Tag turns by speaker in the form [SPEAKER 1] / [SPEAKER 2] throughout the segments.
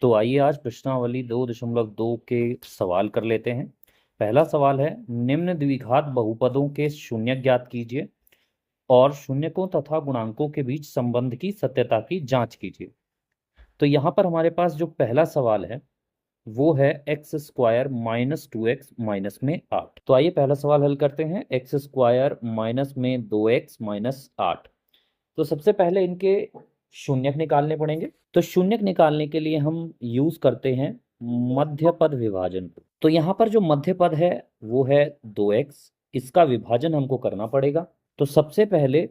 [SPEAKER 1] तो आइए आज प्रश्नावली 2.2 के सवाल कर लेते हैं। पहला सवाल है, निम्न द्विघात बहुपदों के शून्य ज्ञात कीजिए और शून्यकों तथा गुणांकों के बीच संबंध की सत्यता की जांच कीजिए। तो यहाँ पर हमारे पास जो पहला सवाल है वो है x square minus 2x minus में 8। तो आइए पहला सवाल हल करते हैं। एक्स स्क्वायर माइनस में 2x माइनस 8। तो सबसे पहले इनके शून्यक निकालने पड़ेंगे। तो शून्यक निकालने के लिए हम यूज करते हैं मध्य पद विभाजन को। तो यहाँ पर जो मध्य पद है वो है 2x, इसका विभाजन हमको करना पड़ेगा। तो सबसे पहले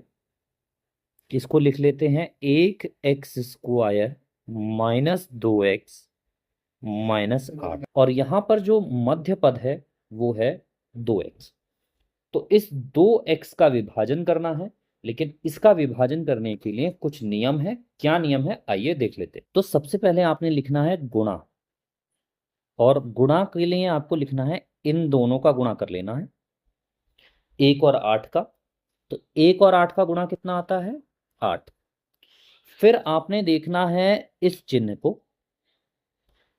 [SPEAKER 1] इसको लिख लेते हैं 1x square minus 2x minus 8, और यहाँ पर जो मध्य पद है वो है 2x। तो इस 2x का विभाजन करना है, लेकिन इसका विभाजन करने के लिए कुछ नियम है। क्या नियम है आइए देख लेते हैं। तो सबसे पहले आपने लिखना है गुणा, और गुणा के लिए आपको लिखना है इन दोनों का गुणा कर लेना है, 1 और 8 का। तो 1 और 8 का गुणा कितना आता है? 8। फिर आपने देखना है इस चिन्ह को।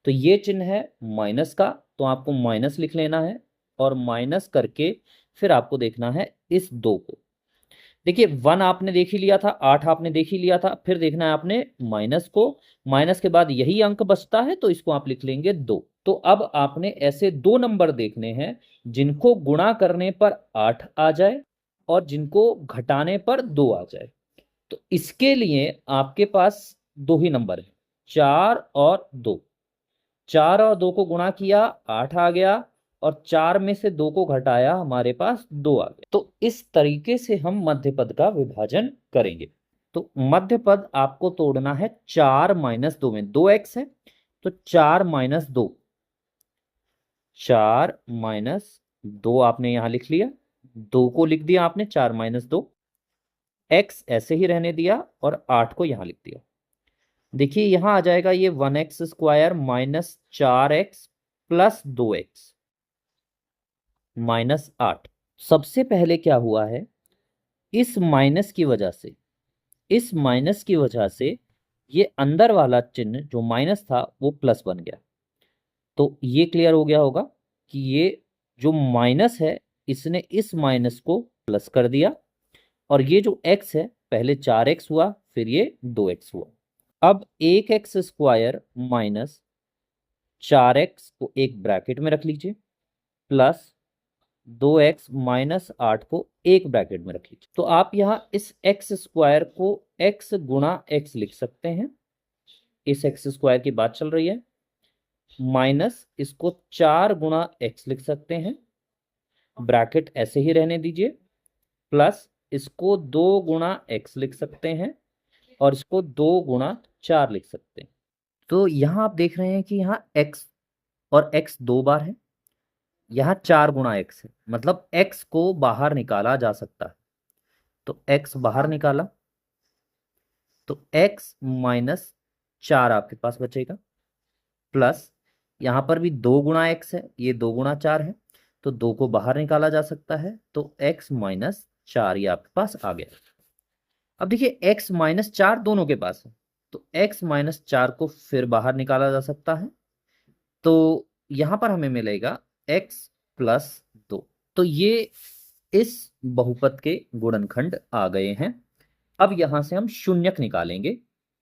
[SPEAKER 1] तो ये चिन्ह है माइनस का, तो आपको माइनस लिख लेना है, और माइनस करके फिर आपको देखना है इस 2 को। देखिए 1 आपने देख ही लिया था, 8 आपने देख ही लिया था, फिर देखना है आपने माइनस को। माइनस के बाद यही अंक बचता है, तो इसको आप लिख लेंगे 2। तो अब आपने ऐसे 2 नंबर देखने हैं जिनको गुणा करने पर 8 आ जाए और जिनको घटाने पर 2 आ जाए। तो इसके लिए आपके पास 2 ही नंबर है, 4 और 2। 4 और 2 को गुणा किया, 8 आ गया, और 4 में से 2 को घटाया, हमारे पास 2 आ गया। तो इस तरीके से हम मध्य पद का विभाजन करेंगे। तो मध्य पद आपको तोड़ना है 4 माइनस 2 में। 2x है तो 4 माइनस 2, 4 माइनस 2 आपने यहां लिख लिया, 2 को लिख दिया आपने 4 माइनस 2, x ऐसे ही रहने दिया और 8 को यहां लिख दिया। देखिए यहां आ जाएगा ये 1x square minus 4x plus 2x minus 8। सबसे पहले क्या हुआ है, इस माइनस की वजह से, इस माइनस की वजह से ये अंदर वाला चिन्ह जो माइनस था वो प्लस बन गया। तो ये क्लियर हो गया होगा कि ये जो माइनस है इसने इस माइनस को प्लस कर दिया, और ये जो x है पहले 4x हुआ फिर ये 2x हुआ। अब 1x स्क्वायर माइनस 4x को एक ब्रैकेट में रख लीजिए, प्लस 2x माइनस 8 को एक ब्रैकेट में रख लीजिए। तो आप यहाँ इस x स्क्वायर को x गुणा x लिख सकते हैं, इस x स्क्वायर की बात चल रही है, माइनस इसको 4 गुणा x लिख सकते हैं, ब्रैकेट ऐसे ही रहने दीजिए, प्लस इसको 2 गुणा x लिख सकते हैं, और इसको 2 गुणा 4 लिख सकते हैं। तो यहाँ आप देख रहे हैं कि यहाँ x और x 2 बार है, यहाँ 4 गुणा x है, मतलब x को बाहर निकाला जा सकता है। तो x बाहर निकाला तो x माइनस 4 आपके पास बचेगा, प्लस यहाँ पर भी 2 गुणा x है, ये 2 गुणा 4 है, तो 2 को बाहर निकाला जा सकता है, तो x माइनस 4 ये आपके पास आ गया। अब देखिए x माइनस 4 दोनों के पास है, तो x माइनस 4 को फिर बाहर निकाला जा सकता है, तो यहां पर हमें मिलेगा x प्लस 2। तो ये इस बहुपद के गुणनखंड आ गए हैं। अब यहां से हम शून्यक निकालेंगे।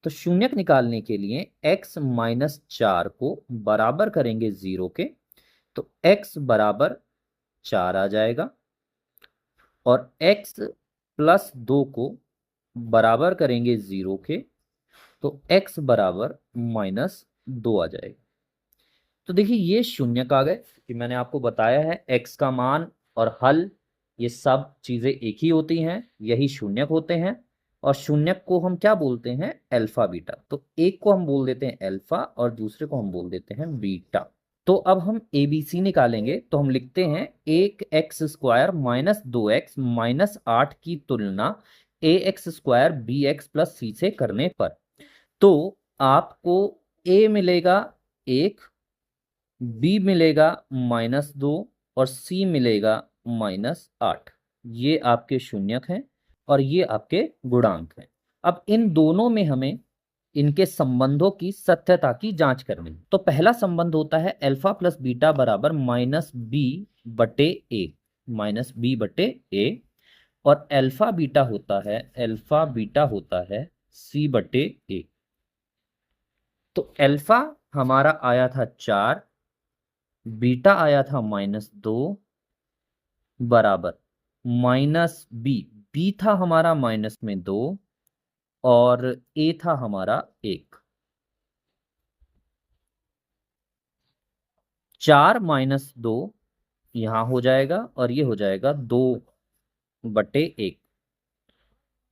[SPEAKER 1] तो शून्यक निकालने के लिए x माइनस 4 को बराबर करेंगे 0 के, तो x बराबर 4 आ जाएगा, और x प्लस 2 को बराबर करेंगे 0 के, तो x बराबर माइनस 2 आ जाएगा। तो देखिए ये शून्यक आ गए कि मैंने आपको बताया है x का मान और हल ये सब चीजें एक ही होती हैं, यही शून्यक होते हैं। और शून्यक को हम क्या बोलते हैं? Alpha beta. तो एक को हम बोल देते हैं अल्फा और दूसरे को हम बोल देते हैं बीटा। तो अब हम ABC निकालेंगे, तो हम लिखते हैं 1x square minus 2x minus 8 की तुलना ax square bx plus c से करने पर। तो आपको a मिलेगा 1, बी मिलेगा माइनस 2, और सी मिलेगा माइनस 8। ये आपके शून्यक हैं और ये आपके गुणांक हैं। अब इन दोनों में हमें इनके संबंधों की सत्यता की जांच करनी। तो पहला संबंध होता है अल्फा प्लस बीटा बराबर माइनस बी बटे ए, माइनस बी बटे ए, और अल्फा बीटा होता है सी बटे ए। तो अल्फा हमारा आया था 4, बीटा आया था -2 बराबर माइनस बी, बी था हमारा -2 और ए था हमारा 1। 4 - 2 यहां हो जाएगा और ये हो जाएगा 2/1,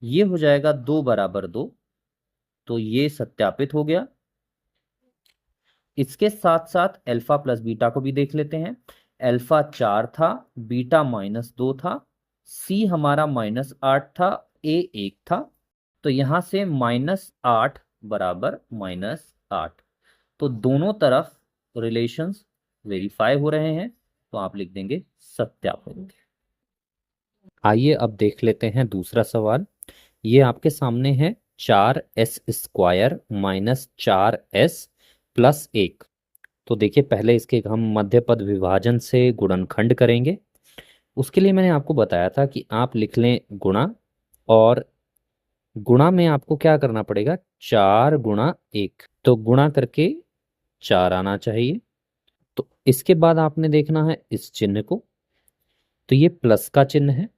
[SPEAKER 1] ये हो जाएगा 2 बराबर 2। तो ये सत्यापित हो गया। इसके साथ साथ अल्फा प्लस बीटा को भी देख लेते हैं। अल्फा 4 था, बीटा -2 था, सी हमारा -8 था, ए 1 था। तो यहां से -8 बराबर -8। तो दोनों तरफ रिलेशंस वेरीफाई हो रहे हैं, तो आप लिख देंगे सत्यापित। आइए अब देख लेते हैं दूसरा सवाल। ये आपके सामने है 4s² माइनस 4s प्लस 1। तो देखिए पहले इसके हम मध्य पद विभाजन से गुणनखंड करेंगे। उसके लिए मैंने आपको बताया था कि आप लिख लें गुणा, और गुणा में आपको क्या करना पड़ेगा, 4 × 1। तो गुणा करके 4 आना चाहिए। तो इसके बाद आपने देखना है इस चिन्ह को, तो ये प्लस का चिन्ह है,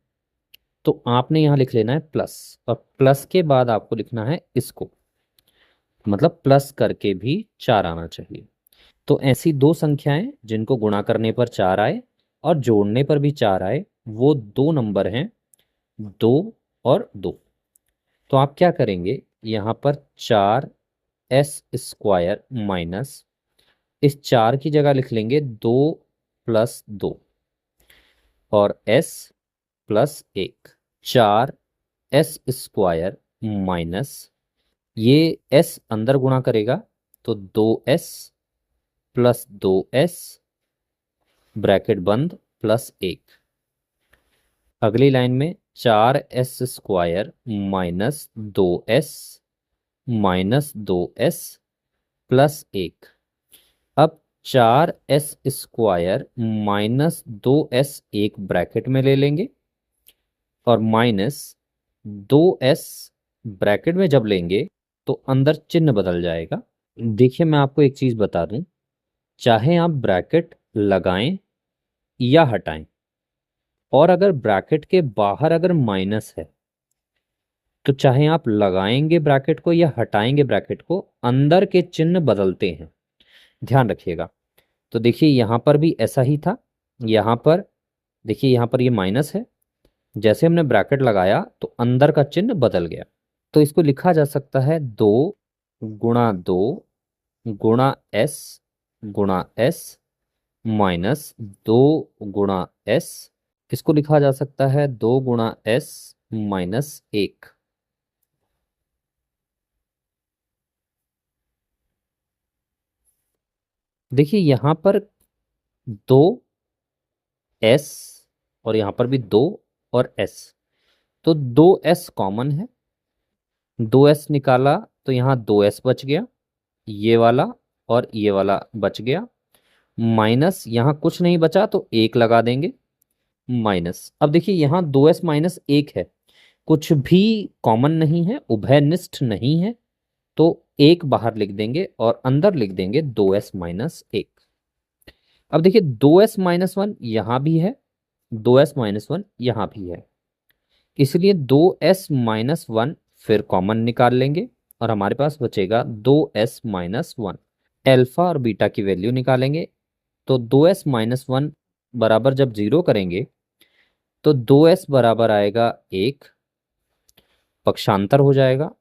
[SPEAKER 1] तो आपने यहां लिख लेना है प्लस, और प्लस के बाद आपको लिखना है इसको, मतलब प्लस करके भी 4 आना चाहिए। तो ऐसी दो संख्याएं जिनको गुणा करने पर 4 आए और जोड़ने पर भी 4 आए, वो दो नंबर हैं 2 और 2। तो आप क्या करेंगे, यहाँ पर 4s² माइनस, इस 4 की जगह लिख लेंगे 2 + 2 और s प्लस 1। 4s² माइनस, ये s अंदर गुणा करेगा तो 2s प्लस 2s ब्रैकेट बंद प्लस 1। अगली लाइन में 4s² minus 2s minus 2s plus 1। अब 4s² माइनस 2s एक ब्रैकेट में ले लेंगे, और माइनस 2s ब्रैकेट में जब लेंगे तो अंदर चिन्ह बदल जाएगा। देखिए मैं आपको एक चीज बता दूं, चाहे आप ब्रैकेट लगाएं या हटाएं, और अगर ब्रैकेट के बाहर अगर माइनस है, तो चाहे आप लगाएंगे ब्रैकेट को या हटाएंगे ब्रैकेट को, अंदर के चिन्ह बदलते हैं, ध्यान रखिएगा। तो देखिए यहां पर भी ऐसा ही था, यहां पर देखिए यहां पर ये माइनस है, जैसे हमने ब्रैकेट लगाया तो अंदर का चिन्ह बदल गया। तो इसको लिखा जा सकता है 2 × 2 × s माइनस 2 × s। इसको लिखा जा सकता है 2 × s माइनस 1। देखिए यहां पर 2s और यहां पर भी 2 और s, तो 2s कॉमन है, 2s निकाला तो यहाँ 2s बच गया, ये वाला और ये वाला बच गया, माइनस यहाँ कुछ नहीं बचा तो 1 लगा देंगे माइनस। अब देखिए यहाँ 2s माइनस 1 है, कुछ भी कॉमन नहीं है, उभयनिष्ठ नहीं है, तो 1 बाहर लिख देंगे और अंदर लिख देंगे 2s माइनस 1। अब देखिए 2s-1 यहाँ भी है, 2s-1 यहाँ भी है, इसलिए 2s-1 फिर कॉमन निकाल लेंगे और हमारे पास बचेगा 2s-1। अल्फा और बीटा की वैल्यू निकालेंगे, तो 2s-1 बराबर जब 0 करेंगे तो 2s बराबर आएगा 1, पक्षांतर हो जाएगा,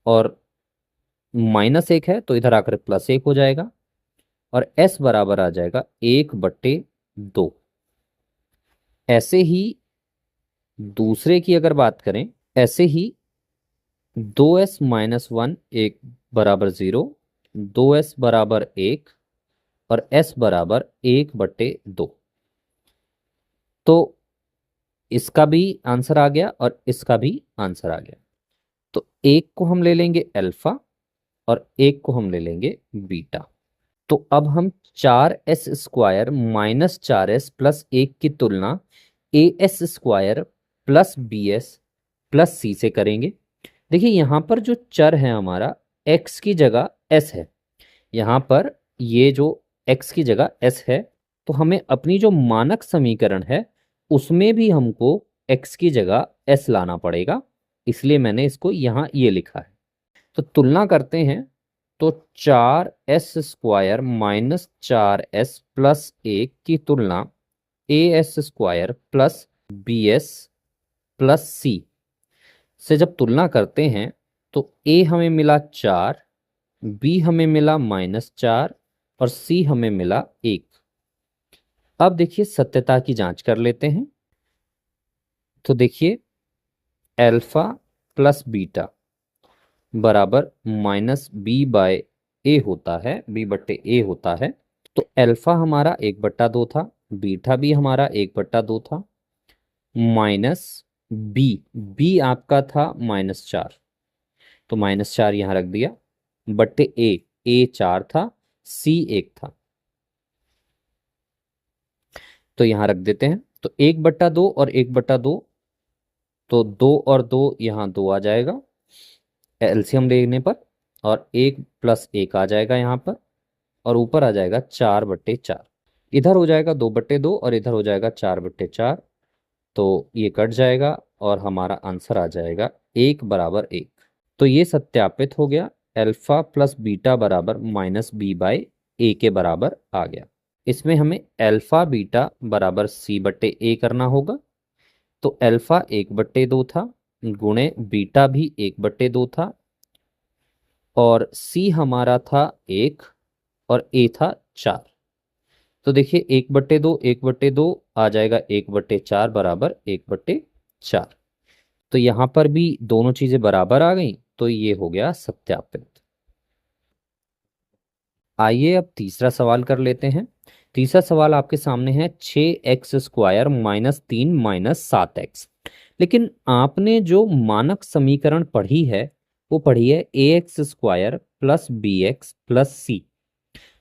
[SPEAKER 1] और -1 है तो इधर आकर +1 हो जाएगा, और s बराबर आ जाएगा 1/2। ऐसे ही दूसरे की अगर बात करें, ऐसे ही 2s-1 1 बराबर 0, 2s बराबर 1 और s बराबर 1/2। तो इसका भी आंसर आ गया और इसका भी आंसर आ गया। तो एक को हम ले लेंगे अल्फा और एक को हम ले लेंगे बीटा। तो अब हम 4s² माइनस 4s प्लस 1 की तुलना as² plus bs plus c से करेंगे। देखिए यहां पर जो चर है हमारा x की जगह s है, यहां पर ये जो x की जगह s है, तो हमें अपनी जो मानक समीकरण है उसमें भी हमको x की जगह s लाना पड़ेगा, इसलिए मैंने इसको यहां ये लिखा है। तो तुलना करते हैं, तो 4s² माइनस 4s प्लस 1 की तुलना as² plus bs plus c से जब तुलना करते हैं, तो a हमें मिला 4, b हमें मिला -4 और c हमें मिला 1। अब देखिए सत्यता की जांच कर लेते हैं। तो देखिए अल्फा प्लस बीटा बराबर -b/a होता है, b/a होता है। तो अल्फा हमारा 1/2 था, बीटा भी हमारा 1/2 था, माइनस बी, बी आपका था -4, तो -4 यहां रख दिया, बट्टे ए 4 था, सी 1 था, तो यहां रख देते हैं। तो 1/2 और 1/2, तो 2 और 2 यहाँ 2 आ जाएगा एलसीएम लेने पर, और 1 प्लस 1 आ जाएगा यहाँ पर, और ऊपर आ जाएगा 4/4। इधर हो जाएगा 2/2 और इधर हो जाएगा 4/4, तो ये कट जाएगा और हमारा आंसर आ जाएगा 1 = 1। तो ये सत्यापित हो गया, अल्फा प्लस बीटा बराबर -b/a के बराबर आ गया। इसमें हमें अल्फा बीटा बराबर c/a करना होगा। तो अल्फा 1/2 था, गुणे बीटा भी 1/2 था, और c हमारा था 1 और a था 4। तो देखिए 1/2 1/2 आ जाएगा, 1/4 बराबर 1/4। तो यहां पर भी दोनों चीजें बराबर आ गई, तो ये हो गया सत्यापित। आइए अब तीसरा सवाल कर लेते हैं। तीसरा सवाल आपके सामने है 6x² माइनस 3 माइनस 7x। लेकिन आपने जो मानक समीकरण पढ़ी है वो पढ़ी है ax² plus bx plus c।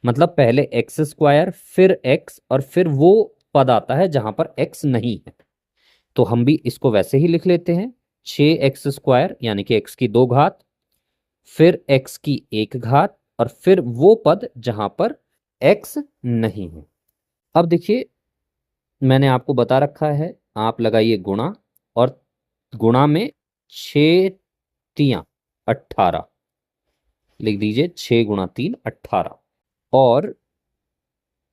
[SPEAKER 1] मतलब पहले x² फिर x और फिर वो पद आता है जहां पर x नहीं है। तो हम भी इसको वैसे ही लिख लेते हैं, 6x² यानी कि x की 2 घात, फिर x की 1 घात, और फिर वो पद जहां पर x नहीं है। अब देखिए मैंने आपको बता रखा है, आप लगाइए गुणा, और गुणा में 6×3 = 18, लिख दीजिए 6 × 3 = 18। और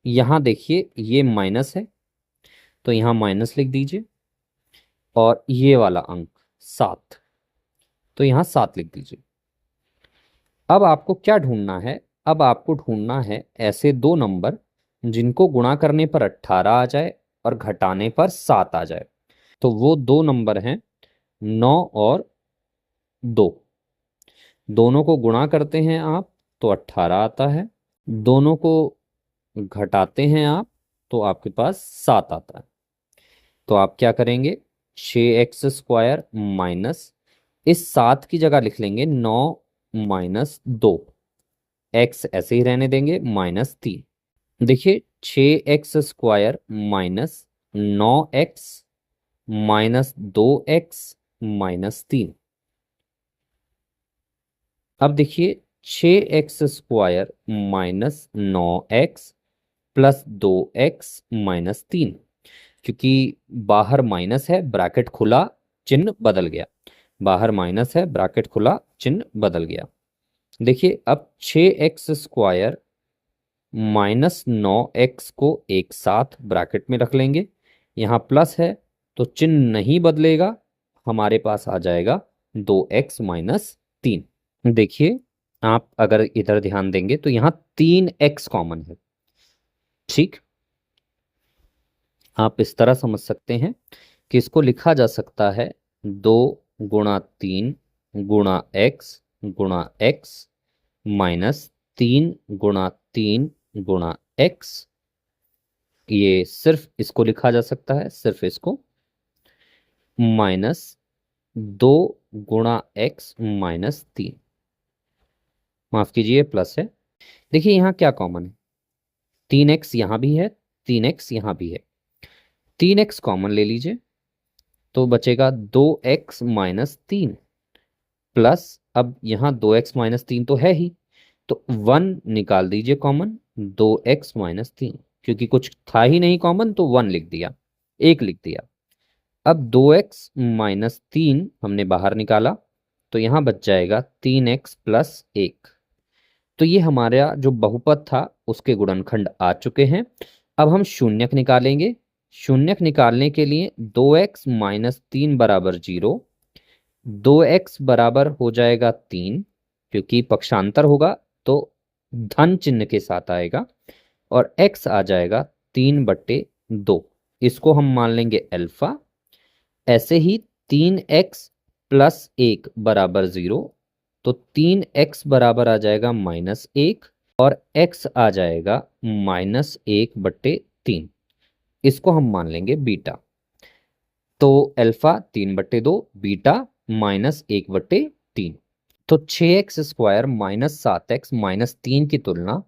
[SPEAKER 1] यहां देखिए ये माइनस है, तो यहां माइनस लिख दीजिए, और ये वाला अंक 7, तो यहां 7 लिख दीजिए। अब आपको क्या ढूंढना है? अब आपको ढूंढना है ऐसे दो नंबर जिनको गुणा करने पर 18 आ जाए और घटाने पर 7 आ जाए। तो वो दो नंबर हैं 9 और 2। दोनों को गुणा करते हैं आप तो 18 आता है, दोनों को घटाते हैं आप तो आपके पास 7 आता है। तो आप क्या करेंगे, 6x² माइनस, इस 7 की जगह लिख लेंगे 9 माइनस 2, x ऐसे ही रहने देंगे -3। देखिए 6x² minus 9x minus 2x -3। अब देखिए 6x² minus 9x plus 2x -3, क्योंकि बाहर माइनस है ब्रैकेट खुला, चिन्ह बदल गया, बाहर माइनस है ब्रैकेट खुला, चिन्ह बदल गया। देखिए अब 6x² माइनस 9x को एक साथ ब्रैकेट में रख लेंगे, यहाँ प्लस है तो चिन्ह नहीं बदलेगा, हमारे पास आ जाएगा 2x -3। देखिए आप अगर इधर ध्यान देंगे तो यहाँ 3x कॉमन है। ठीक, आप इस तरह समझ सकते हैं कि इसको लिखा जा सकता है 2 × 3 × x माइनस 3 × 3 × x। ये सिर्फ इसको लिखा जा सकता है, सिर्फ इसको, माइनस 2 × x -3। माफ कीजिए प्लस है। देखिए यहाँ क्या कॉमन है, 3x यहाँ भी है, 3x यहाँ भी है, 3x कॉमन ले लीजिए तो बचेगा 2x-3 प्लस, अब यहाँ 2x-3 तो है ही, तो 1 निकाल दीजिए कॉमन, 2x-3, क्योंकि कुछ था ही नहीं कॉमन तो 1 लिख दिया, 1 लिख दिया। अब 2x-3 हमने बाहर निकाला तो यहाँ बच जाएगा 3x+1। तो ये हमारा जो बहुपद था उसके गुणनखंड आ चुके हैं। अब हम शून्यक निकालेंगे। शून्यक निकालने के लिए 2x-3 बराबर 0, 2x बराबर हो जाएगा 3, क्योंकि पक्षांतर होगा तो धन चिन्ह के साथ आएगा, और x आ जाएगा 3/2। इसको हम मान लेंगे अल्फा। ऐसे ही 3x+1 बराबर 0, तो 3x बराबर आ जाएगा -1 और x आ जाएगा -1/3। इसको हम मान लेंगे बीटा। तो अल्फा 3/2, बीटा -1/3। तो 6x² -7x-3 की तुलना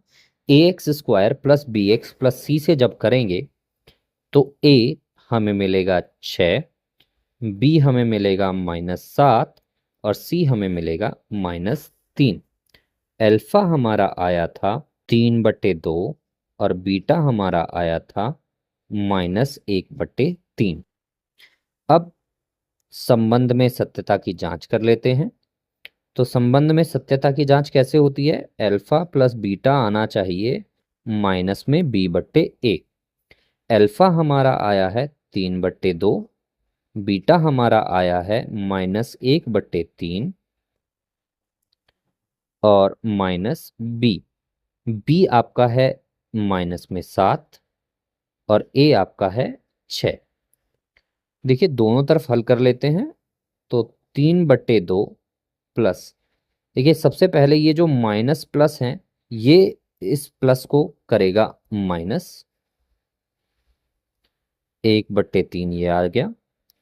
[SPEAKER 1] ax² plus bx plus c से जब करेंगे तो a हमें मिलेगा 6, b हमें मिलेगा -7 और c हमें मिलेगा -3। अल्फा हमारा आया था 3/2 और बीटा हमारा आया था -1/3। अब संबंध में सत्यता की जांच कर लेते हैं। तो संबंध में सत्यता की जांच कैसे होती है, अल्फा प्लस बीटा आना चाहिए माइनस में b/a। अल्फा हमारा आया है 3/2, बीटा हमारा आया है -1/3 और माइनस बी आपका है -7 और a आपका है 6। देखिए दोनों तरफ हल कर लेते हैं तो 3/2 प्लस, देखिए सबसे पहले ये जो माइनस प्लस है ये इस प्लस को करेगा माइनस, 1/3 ये आ गया,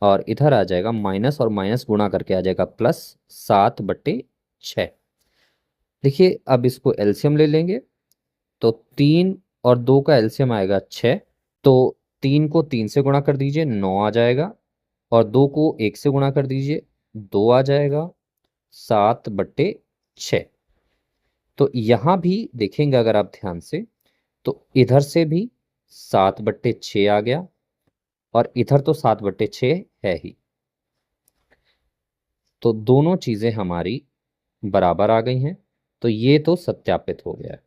[SPEAKER 1] और इधर आ जाएगा माइनस और माइनस गुणा करके आ जाएगा प्लस 7/6। देखिए अब इसको एलसीएम ले लेंगे तो 3 और 2 का एलसीएम आएगा 6, तो 3 को 3 से गुणा कर दीजिए 9 आ जाएगा, और 2 को 1 से गुणा कर दीजिए 2 आ जाएगा, 7/6। तो यहां भी देखेंगे अगर आप ध्यान से तो इधर से भी 7/6 आ गया और इधर तो 7/6 है ही, तो दोनों चीजें हमारी बराबर आ गई हैं, तो ये तो सत्यापित हो गया है।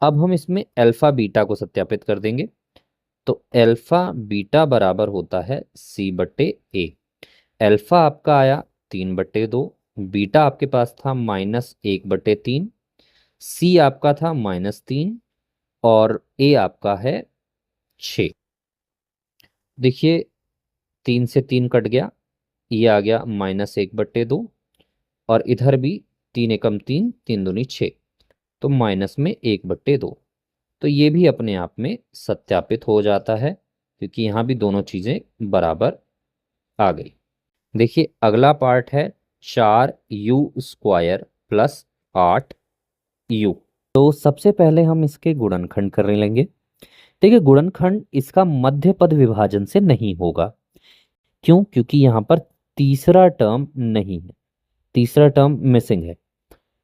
[SPEAKER 1] अब हम इसमें अल्फा बीटा को सत्यापित कर देंगे। तो अल्फा बीटा बराबर होता है c/a। अल्फा आपका आया 3/2, बीटा आपके पास था -1/3, सी आपका था -3 और ए आपका है 6। देखिए 3 से 3 कट गया, ये आ गया -1/2 और इधर भी 3 एकम 3, 3 दूनी 6, तो माइनस में 1/2। तो ये भी अपने आप में सत्यापित हो जाता है क्योंकि यहाँ भी दोनों चीजें बराबर आ गई। देखिए अगला पार्ट है 4u² प्लस 8u। तो सबसे पहले हम इसके गुणनखंड कर लेंगे। देखिए गुणनखंड इसका मध्य पद विभाजन से नहीं होगा। क्यों? क्योंकि यहाँ पर तीसरा टर्म नहीं है, तीसरा टर्म मिसिंग है।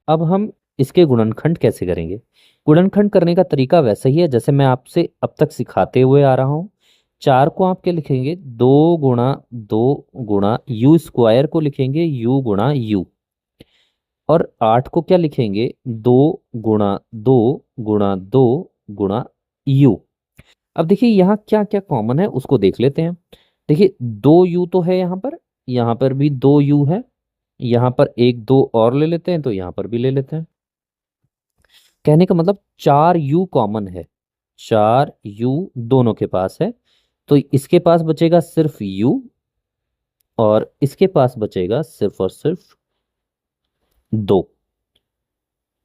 [SPEAKER 1] अब हम इसके गुणनखंड कैसे करेंगे? गुणनखंड करने का तरीका वैसा ही है जैसे मैं आपसे अब तक सिखाते हुए आ रहा हूँ। 4 को आप क्या लिखेंगे, 2 × 2 × u² को लिखेंगे u × u, और 8 को क्या लिखेंगे, 2 × 2 × 2 × u। अब देखिए यहाँ क्या क्या कॉमन है उसको देख लेते हैं। देखिए 2u तो है यहाँ पर भी 2u है, यहाँ पर 1 2 और ले लेते हैं तो यहाँ पर भी ले लेते हैं। कहने का मतलब 4u कॉमन है, 4u दोनों के पास है, तो इसके पास बचेगा सिर्फ u और इसके पास बचेगा सिर्फ और सिर्फ 2।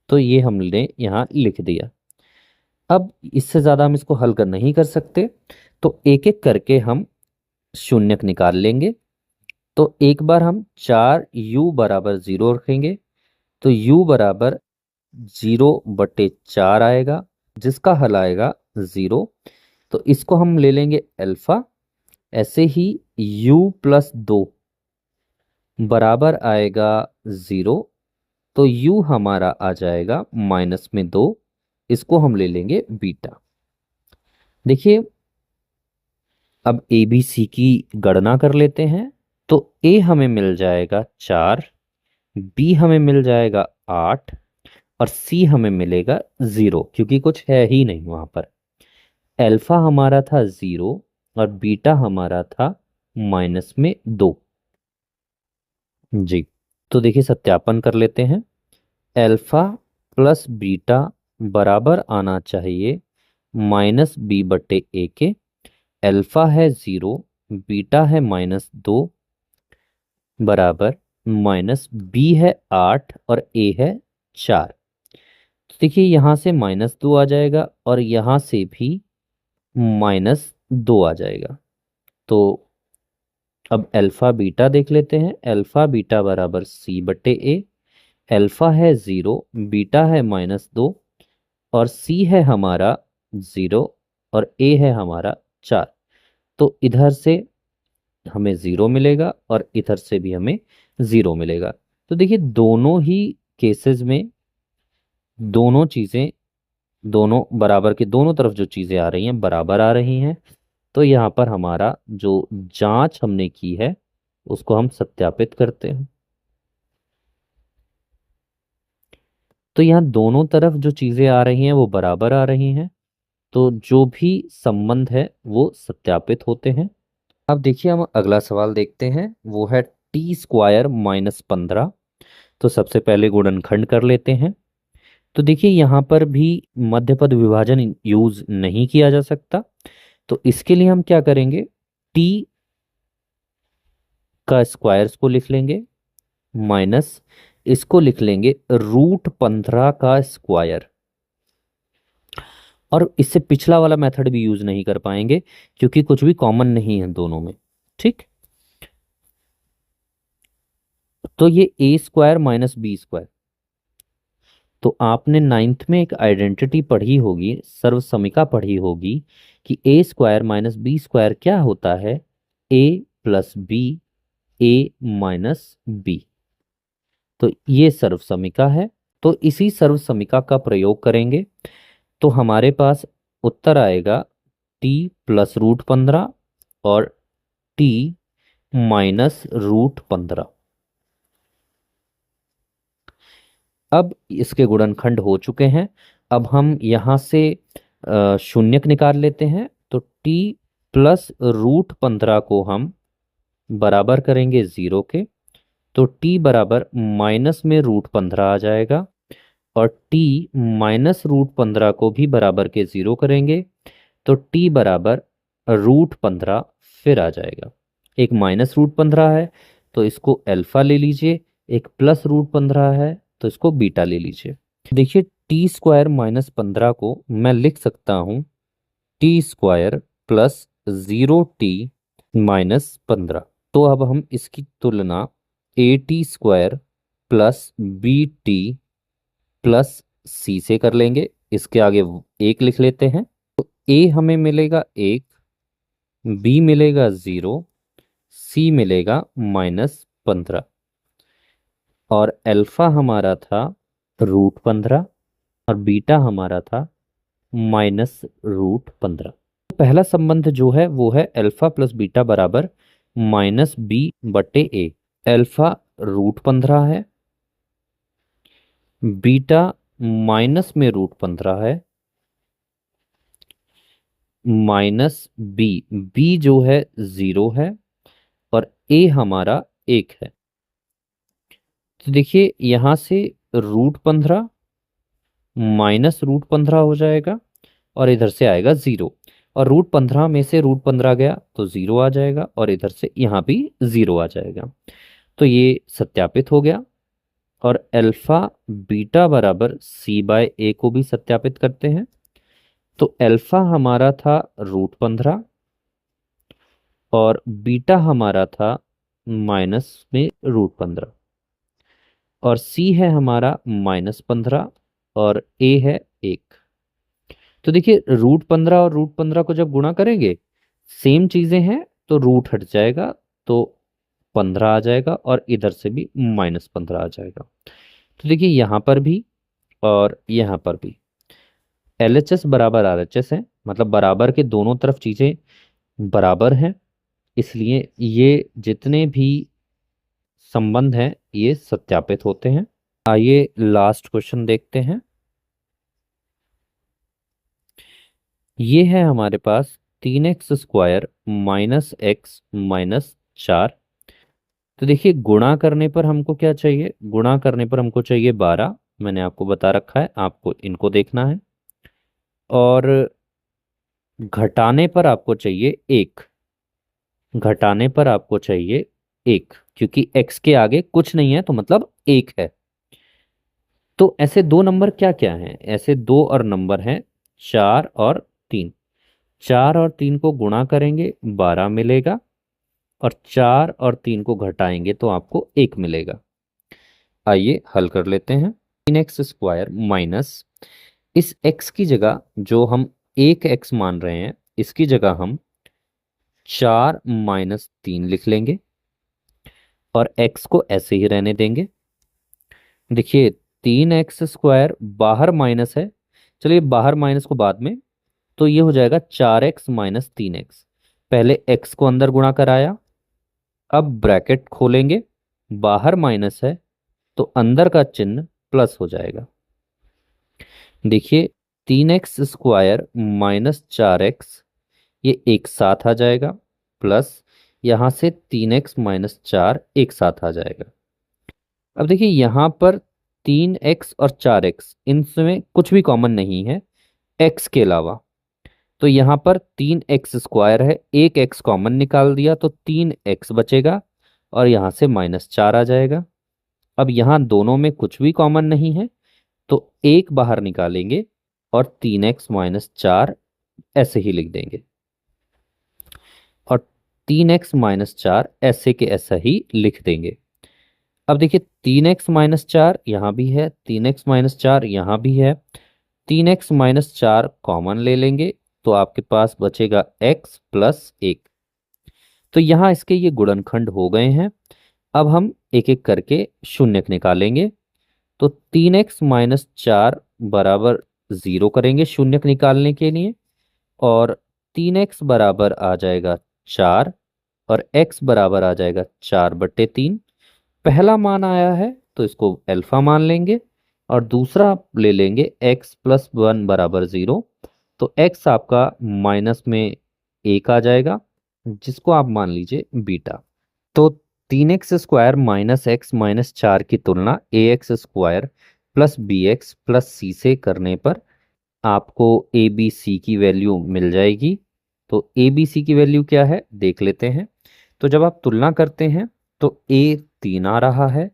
[SPEAKER 1] तो ये हमने यहाँ लिख दिया। अब इससे ज्यादा हम इसको हल कर नहीं कर सकते, तो एक एक करके हम शून्यक निकाल लेंगे। तो एक बार हम 4u = 0 रखेंगे, तो u = 0/4 आएगा, जिसका हल आएगा 0। तो इसको हम ले लेंगे अल्फा। ऐसे ही u+2 बराबर आएगा 0। तो u हमारा आ जाएगा -2। इसको हम ले लेंगे बीटा। देखिए, अब ए बी सी की गणना कर लेते हैं। तो ए हमें मिल जाएगा 4, बी हमें मिल जाएगा 8 और सी हमें मिलेगा 0, क्योंकि कुछ है ही नहीं वहां पर। अल्फा हमारा था 0 और बीटा हमारा था -2। जी, तो देखिए सत्यापन कर लेते हैं। अल्फा प्लस बीटा बराबर आना चाहिए -b/a के। अल्फा है 0, बीटा है -2 बराबर -b है 8 और a है 4। तो देखिए यहाँ से -2 आ जाएगा और यहाँ से भी -2 आ जाएगा। तो अब अल्फा बीटा देख लेते हैं। अल्फा बीटा बराबर c/a। अल्फा है 0, बीटा है -2 और c है हमारा 0 और a है हमारा 4। तो इधर से हमें 0 मिलेगा और इधर से भी हमें 0 मिलेगा। तो देखिए दोनों ही केसेस में दोनों चीज़ें, दोनों बराबर के दोनों तरफ जो चीज़ें आ रही हैं बराबर आ रही हैं। तो यहाँ पर हमारा जो जांच हमने की है उसको हम सत्यापित करते हैं। तो यहाँ दोनों तरफ जो चीज़ें आ रही हैं वो बराबर आ रही हैं। तो जो भी संबंध है वो सत्यापित होते हैं। अब देखिए हम अगला सवाल देखते हैं, वो है t² -15। तो सबसे पहले गुणनखंड कर लेते हैं। तो देखिए यहाँ पर भी मध्यपद विभाजन यूज नहीं किया जा सकता। तो इसके लिए हम क्या करेंगे, t का स्क्वायर्स को लिख लेंगे माइनस इसको लिख लेंगे √15 का स्क्वायर। और इससे पिछला वाला मेथड भी यूज नहीं कर पाएंगे क्योंकि कुछ भी कॉमन नहीं है दोनों में। ठीक, तो ये a² - b²। तो आपने 9th में एक आइडेंटिटी पढ़ी होगी, सर्वसमीका पढ़ी होगी कि a² - b² क्या होता है, a + b a - b। तो ये सर्वसमीका है। तो इसी सर्वसमीका का प्रयोग करेंगे तो हमारे पास उत्तर आएगा t + √15 और t -√15। अब इसके गुणनखंड हो चुके हैं। अब हम यहाँ से शून्यक निकाल लेते हैं। तो t + √15 को हम बराबर करेंगे 0 के। तो t बराबर माइनस में √15 आ जाएगा और t -√15 को भी बराबर के 0 करेंगे तो t बराबर √15 फिर आ जाएगा। एक -√15 है तो इसको अल्फा ले लीजिए, एक +√15 है तो इसको बीटा ले लीजिए। देखिए t² -15 को मैं लिख सकता हूँ t² + 0t -15। तो अब हम इसकी तुलना at² + bt + c से कर लेंगे। इसके आगे 1 लिख लेते हैं। तो a हमें मिलेगा 1, b मिलेगा 0, c मिलेगा -15 और अल्फा हमारा था √15 और बीटा हमारा था -√15। पहला संबंध जो है वो है अल्फा + बीटा बराबर -b/a। अल्फा √15 है, बीटा माइनस में √15 है, -b, b जो है 0 है और a हमारा 1 है। तो देखिए यहां से √15 -√15 हो जाएगा और इधर से आएगा 0 और √15 में से √15 गया तो 0 आ जाएगा और इधर से यहाँ भी 0 आ जाएगा। तो ये सत्यापित हो गया। और अल्फा बीटा बराबर c/a को भी सत्यापित करते हैं। तो अल्फा हमारा था √15 और बीटा हमारा था माइनस में √15 और c है हमारा -15 और ए है 1। तो देखिए √15 और √15 को जब गुणा करेंगे सेम चीजें हैं, तो रूट हट जाएगा, तो 15 आ जाएगा और इधर से भी -15 आ जाएगा। तो देखिए यहाँ पर भी और यहाँ पर भी LHS बराबर RHS है, मतलब बराबर के दोनों तरफ चीजें बराबर हैं, इसलिए ये जितने भी संबंध हैं ये सत्यापित होते हैं। आइए लास्ट क्वेश्चन देखते हैं। ये है हमारे पास 3x² -x -4। तो देखिए गुणा करने पर हमको क्या चाहिए, गुणा करने पर हमको चाहिए 12, मैंने आपको बता रखा है, आपको इनको देखना है। और घटाने पर आपको चाहिए 1, घटाने पर आपको चाहिए 1, क्योंकि x के आगे कुछ नहीं है तो मतलब 1 है। तो ऐसे दो नंबर क्या क्या हैं, ऐसे दो और नंबर हैं 4 और 3। 4 और 3 को गुणा करेंगे 12 मिलेगा, और 4 और 3 को घटाएंगे तो आपको 1 मिलेगा। आइए हल कर लेते हैं। 3x² माइनस इस x की जगह जो हम 1x मान रहे हैं, इसकी जगह हम 4 -3 लिख लेंगे और x को ऐसे ही रहने देंगे। देखिए 3x² बाहर माइनस है, चलिए बाहर माइनस को बाद में, तो ये हो जाएगा 4x -3x। पहले x को अंदर गुणा कराया, अब ब्रैकेट खोलेंगे, बाहर माइनस है तो अंदर का चिन्ह प्लस हो जाएगा। देखिए 3x² -4x ये एक साथ आ जाएगा, प्लस यहां से 3x - 4 एक साथ आ जाएगा। अब देखिए यहां पर 3x और 4x इनमें कुछ भी कॉमन नहीं है x के अलावा, तो यहाँ पर 3x² है, एक x कॉमन निकाल दिया तो 3x बचेगा और यहाँ से -4 आ जाएगा। अब यहाँ दोनों में कुछ भी कॉमन नहीं है तो एक बाहर निकालेंगे और 3x - 4 ऐसे ही लिख देंगे, और 3x - 4 ऐसे के ऐसा ही लिख देंगे। अब देखिए 3x - 4 यहाँ भी है, 3x - 4 यहाँ भी है, 3x - 4 कॉमन ले लेंगे तो आपके पास बचेगा x + 1। तो यहाँ इसके ये गुणनखंड हो गए हैं। अब हम एक एक करके शून्यक निकालेंगे, तो 3x - 4 बराबर 0 करेंगे शून्यक निकालने के लिए, और 3x बराबर आ जाएगा 4 और x बराबर आ जाएगा 4/3। पहला मान आया है तो इसको अल्फा मान लेंगे, और दूसरा ले लेंगे x + 1 बराबर 0, तो x आपका माइनस में 1 आ जाएगा, जिसको आप मान लीजिए बीटा। तो 3x² -x - 4 की तुलना ax² + bx + c से करने पर आपको a b c की वैल्यू मिल जाएगी। तो a b c की वैल्यू क्या है देख लेते हैं। तो जब आप तुलना करते हैं तो a 3 आ रहा है,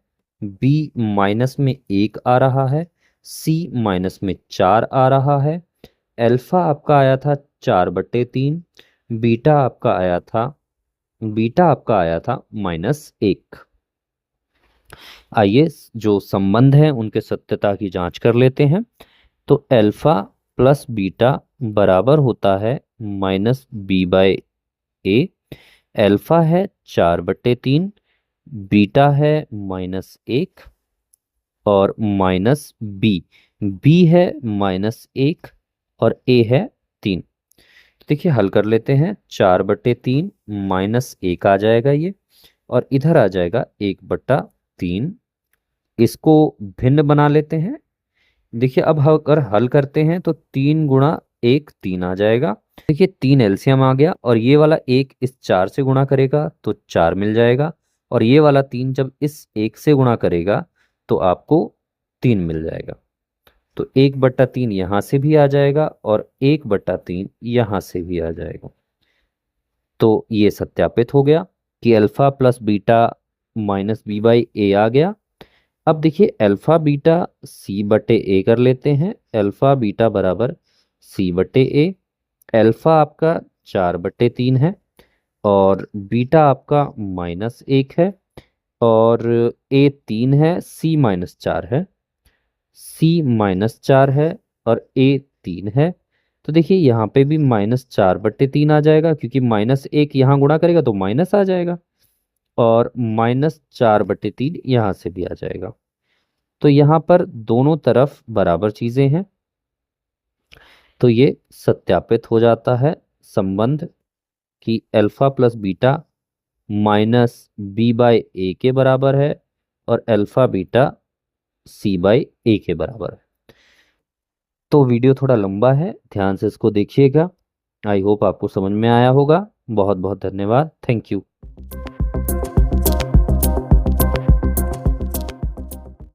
[SPEAKER 1] b माइनस में 1 आ रहा है, c माइनस में 4 आ रहा है, अल्फा आपका आया था 4/3, बीटा आपका आया था -1। आइए जो संबंध है उनके सत्यता की जांच कर लेते हैं। तो अल्फा + बीटा बराबर होता है -b/a। अल्फा है 4/3, बीटा है -1 और माइनस बी है -1 और ए है 3। देखिए हल कर लेते हैं, 4/3 -1 आ जाएगा ये, और इधर आ जाएगा 1/3। इसको भिन्न बना लेते हैं। देखिए अब अगर हल करते हैं तो 3 × 1 3 आ जाएगा। देखिए 3 एलसीएम आ गया, और ये वाला 1 इस 4 से गुणा करेगा तो 4 मिल जाएगा, और ये वाला 3 जब इस 1 से गुणा करेगा तो आपको 3 मिल जाएगा। तो 1/3 यहाँ से भी आ जाएगा और 1/3 यहाँ से भी आ जाएगा। तो ये सत्यापित हो गया कि अल्फा + बीटा -b/a आ गया। अब देखिए अल्फा बीटा c/a कर लेते हैं। अल्फा बीटा बराबर c/a। अल्फा आपका 4/3 है और बीटा आपका -1 है, और a 3 है, c -4 है। सी -4 है और ए 3 है। तो देखिए यहाँ पे भी -4/3 आ जाएगा, क्योंकि -1 यहाँ गुणा करेगा तो माइनस आ जाएगा, और -4/3 यहाँ से भी आ जाएगा। तो यहाँ पर दोनों तरफ बराबर चीजें हैं, तो ये सत्यापित हो जाता है संबंध कि अल्फा प्लस बीटा -b/a के बराबर है और अल्फा बीटा c/a के बराबर है। तो वीडियो थोड़ा लंबा है, ध्यान से इसको देखिएगा। आई होप आपको समझ में आया होगा। बहुत बहुत धन्यवाद। Thank you.